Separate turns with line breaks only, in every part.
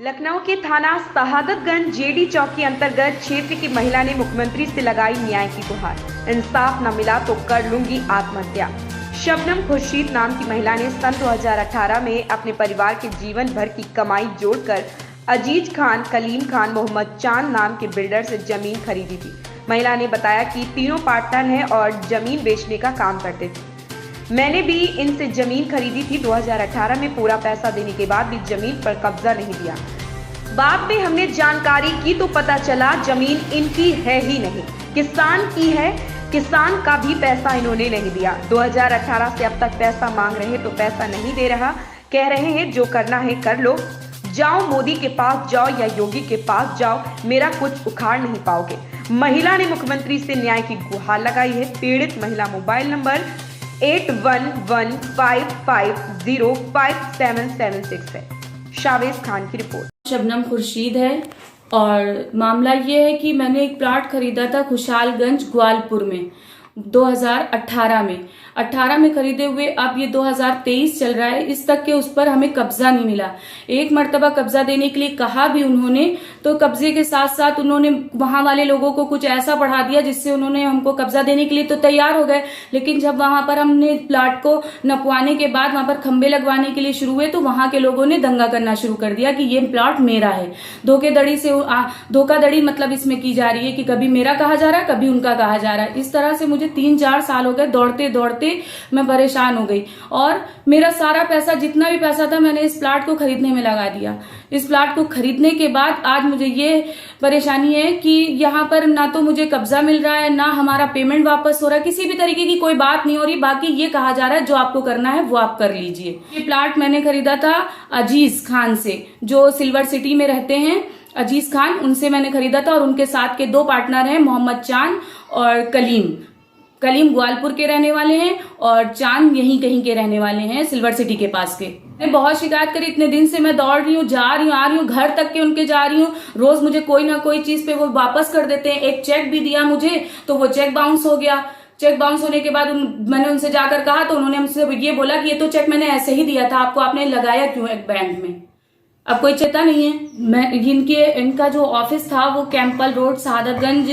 लखनऊ के थाना शहादतगंज जेडी चौकी अंतर्गत क्षेत्र की महिला ने मुख्यमंत्री से लगाई न्याय की गुहार। इंसाफ न मिला तो कर लूंगी आत्महत्या। शबनम खुर्शीद नाम की महिला ने सन 2018 में अपने परिवार के जीवन भर की कमाई जोड़कर अजीज खान, कलीम खान, मोहम्मद चांद नाम के बिल्डर से जमीन खरीदी थी। महिला ने बताया कि तीनों पार्टनर हैं और जमीन बेचने का काम करते थे। मैंने भी इनसे जमीन खरीदी थी। 2018 में पूरा पैसा देने के बाद भी जमीन पर कब्जा नहीं दिया। बाद में हमने जानकारी की तो पता चला जमीन इनकी है ही नहीं, किसान की है। किसान का भी पैसा इन्होंने नहीं दिया। 2018 से अब तक पैसा मांग रहे तो पैसा नहीं दे रहा। कह रहे हैं जो करना है कर लो, जाओ मोदी के पास जाओ या योगी के पास जाओ, मेरा कुछ उखाड़ नहीं पाओगे। महिला ने मुख्यमंत्री से न्याय की गुहार लगाई है। पीड़ित महिला मोबाइल नंबर 8115505776 है। शावेज खान की रिपोर्ट।
शबनम खुर्शीद है और मामला ये है कि मैंने एक प्लॉट खरीदा था खुशहालगंज ग्वालपुर में 2018 में खरीदे हुए। अब ये 2023 चल रहा है, इस तक के उस पर हमें कब्जा नहीं मिला। एक मर्तबा कब्जा देने के लिए कहा भी उन्होंने, तो कब्जे के साथ साथ उन्होंने वहां वाले लोगों को कुछ ऐसा बढ़ा दिया जिससे उन्होंने हमको कब्जा देने के लिए तो तैयार हो गए। लेकिन जब वहां पर हमने प्लाट को नपवाने के बाद वहां पर खंबे लगवाने के लिए शुरू हुए तो वहां के लोगों ने दंगा करना शुरू कर दिया कि ये प्लॉट मेरा है। धोखाधड़ी मतलब इसमें की जा रही है कि कभी मेरा कहा जा रहा है, कभी उनका कहा जा रहा है। इस तरह से मुझे 3-4 साल हो गए, दौड़ते दौड़ते मैं परेशान हो गई और मेरा सारा पैसा, जितना भी पैसा था, मैंने इस प्लाट को खरीदने में लगा दिया। इस प्लाट को खरीदने के बाद आज मुझे ये परेशानी है कि यहाँ पर ना तो मुझे कब्जा मिल रहा है, ना हमारा पेमेंट वापस हो रहा है, किसी भी तरीके की कोई बात नहीं हो रही। बाकी ये कहा जा रहा है जो आपको करना है वो आप कर लीजिए। ये प्लाट मैंने खरीदा था अजीज खान से, जो सिल्वर सिटी में रहते हैं। अजीज खान, उनसे मैंने खरीदा था और उनके साथ के 2 पार्टनर हैं, मोहम्मद चांद और कलीम ग्वालपुर के रहने वाले हैं और चांद यहीं कहीं के रहने वाले हैं, सिल्वर सिटी के पास के। मैं बहुत शिकायत करी, इतने दिन से मैं दौड़ रही हूँ, जा रही हूँ, आ रही हूँ, घर तक के उनके जा रही हूँ। रोज मुझे कोई ना कोई चीज पे वो वापस कर देते हैं। एक चेक भी दिया मुझे तो वो चेक बाउंस हो गया। चेक बाउंस होने के बाद मैंने उनसे जाकर कहा तो उन्होंने हमसे ये बोला कि ये तो चेक मैंने ऐसे ही दिया था, आपने लगाया क्यों एक बैंक में? अब कोई चेता नहीं है। इनका जो ऑफिस था वो कैंपल रोड शहादतगंज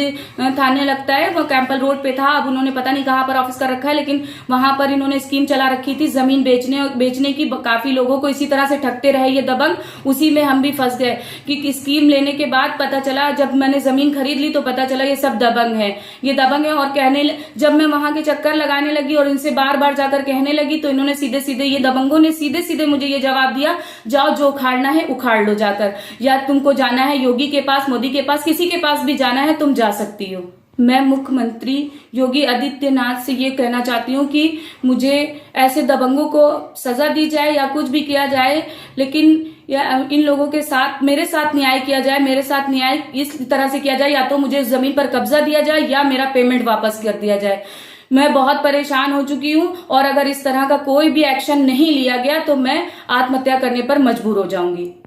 थाने लगता है, वो कैंपल रोड पे था। अब उन्होंने पता नहीं कहाँ पर ऑफिस कर रखा है, लेकिन वहां पर इन्होंने स्कीम चला रखी थी जमीन बेचने की। काफी लोगों को इसी तरह से ठगते रहे ये दबंग, उसी में हम भी फंस गए कि स्कीम लेने के बाद पता चला, जब मैंने जमीन खरीद ली तो पता चला ये सब दबंग है, ये दबंग है। और जब मैं वहां के चक्कर लगाने लगी और इनसे बार बार जाकर कहने लगी तो इन्होंने ये दबंगों ने सीधे मुझे ये जवाब दिया, जाओ जो उखाड़ना है उखाड़ लो जाकर, या तुमको जाना है योगी के पास, मोदी के पास, किसी के पास भी जाना है तुम जा सकती हो। मैं मुख्यमंत्री योगी आदित्यनाथ से ये कहना चाहती हूँ कि मुझे ऐसे दबंगों को सजा दी जाए या कुछ भी किया जाए, लेकिन इन लोगों के साथ मेरे साथ न्याय किया जाए। मेरे साथ न्याय इस तरह से किया जाए, या तो मुझे जमीन पर कब्जा दिया जाए या मेरा पेमेंट वापस कर दिया जाए। मैं बहुत परेशान हो चुकी हूँ और अगर इस तरह का कोई भी एक्शन नहीं लिया गया तो मैं आत्महत्या करने पर मजबूर हो जाऊंगी।